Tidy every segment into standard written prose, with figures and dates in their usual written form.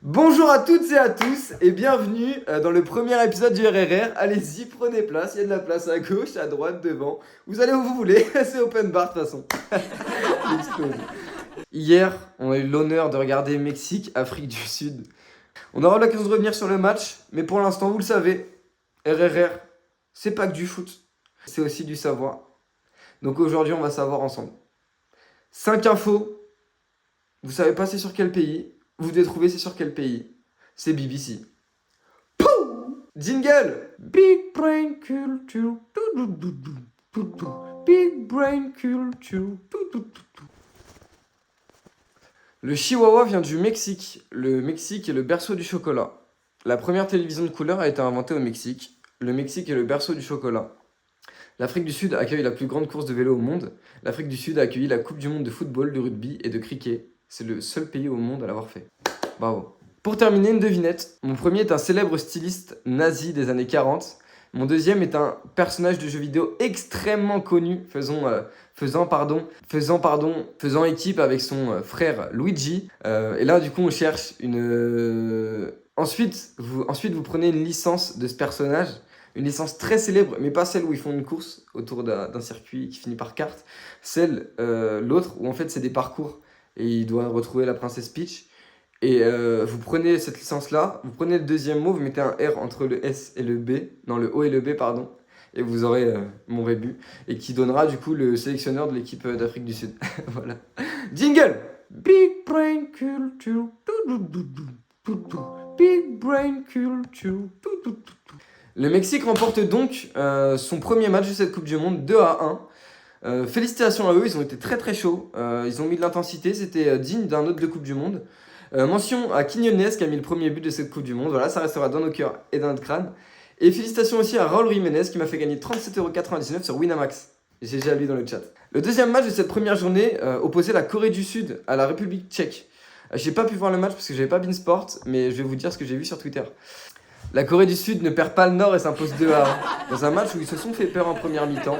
Bonjour à toutes et à tous et bienvenue dans le premier épisode du RRR. Allez-y, prenez place, il y a de la place à gauche, à droite, devant. Vous allez où vous voulez, c'est open bar de toute façon. Hier, on a eu l'honneur de regarder Mexique-Afrique du Sud. On aura l'occasion de revenir sur le match, mais pour l'instant, vous le savez, RRR, c'est pas que du foot, c'est aussi du savoir. Donc aujourd'hui, on va savoir ensemble. 5 infos, vous savez pas c'est sur quel pays, vous devez trouver c'est sur quel pays. C'est BBC. Pouh! Jingle! Big Brain Culture. Big Brain Culture. Le chihuahua vient du Mexique. Le Mexique est le berceau du chocolat. La première télévision de couleur a été inventée au Mexique. Le Mexique est le berceau du chocolat. L'Afrique du Sud accueille la plus grande course de vélo au monde. L'Afrique du Sud a accueilli la Coupe du monde de football, de rugby et de cricket. C'est le seul pays au monde à l'avoir fait. Bravo. Pour terminer, une devinette. Mon premier est un célèbre styliste nazi des années 40. Mon deuxième est un personnage de jeu vidéo extrêmement connu, faisant équipe avec son frère Luigi. Et là, du coup, on cherche une... Ensuite, vous prenez une licence de ce personnage, une licence très célèbre, mais pas celle où ils font une course autour d'un circuit qui finit par carte. L'autre, où en fait, c'est des parcours et il doit retrouver la princesse Peach. Et vous prenez cette licence-là, vous prenez le deuxième mot, vous mettez un R entre le S et le B, non le O et le B, pardon, et vous aurez mon rébut, et qui donnera du coup le sélectionneur de l'équipe d'Afrique du Sud. Voilà. Jingle! Big Brain Culture. Big Brain Culture. Le Mexique remporte donc son premier match de cette Coupe du Monde, 2-1. Félicitations à eux, ils ont été très très chauds, ils ont mis de l'intensité, c'était digne d'un hôte de Coupe du Monde. Mention à Quiñones qui a mis le premier but de cette Coupe du Monde, voilà, ça restera dans nos cœurs et dans notre crâne. Et félicitations aussi à Raúl Jiménez qui m'a fait gagner 37,99€ sur Winamax. J'ai déjà lu dans le chat. Le deuxième match de cette première journée opposait la Corée du Sud à la République tchèque. J'ai pas pu voir le match parce que j'avais pas Beansport, mais je vais vous dire ce que j'ai vu sur Twitter. La Corée du Sud ne perd pas le Nord et s'impose 2-1 dans un match où ils se sont fait peur en première mi-temps,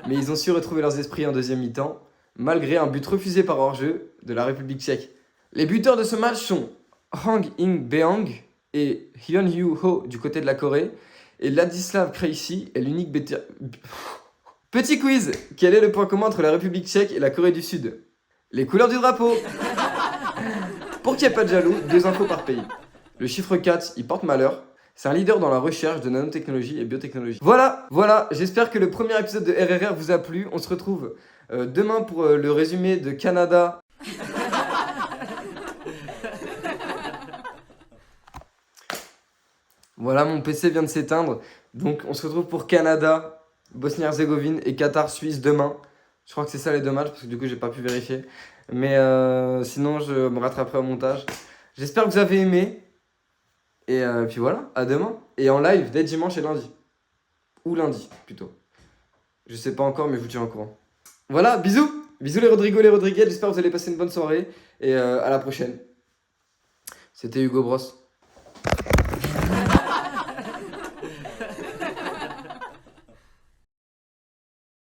mais ils ont su retrouver leurs esprits en deuxième mi-temps, malgré un but refusé par hors-jeu de la République tchèque. Les buteurs de ce match sont Hwang In-beong et Hyun Yu-ho du côté de la Corée, et Ladislav Krejci est l'unique buteur. Petit quiz, quel est le point commun entre la République tchèque et la Corée du Sud? Les couleurs du drapeau. Pour qu'il n'y ait pas de jaloux, 2 infos par pays. Le chiffre 4, il porte malheur. C'est un leader dans la recherche de nanotechnologie et biotechnologie. Voilà, j'espère que le premier épisode de RRR vous a plu. On se retrouve demain pour le résumé de Canada. Voilà, mon PC vient de s'éteindre. Donc on se retrouve pour Canada, Bosnie-Herzégovine et Qatar-Suisse demain. Je crois que c'est ça les 2 matchs parce que du coup j'ai pas pu vérifier. Mais sinon je me rattraperai au montage. J'espère que vous avez aimé. Et puis voilà, à demain. Et en live dès dimanche et lundi. Ou lundi plutôt. Je sais pas encore mais je vous tiens au courant. Voilà, bisous. Bisous les Rodrigo, les Rodriguez. J'espère que vous allez passer une bonne soirée. Et à la prochaine. C'était Hugo Bros.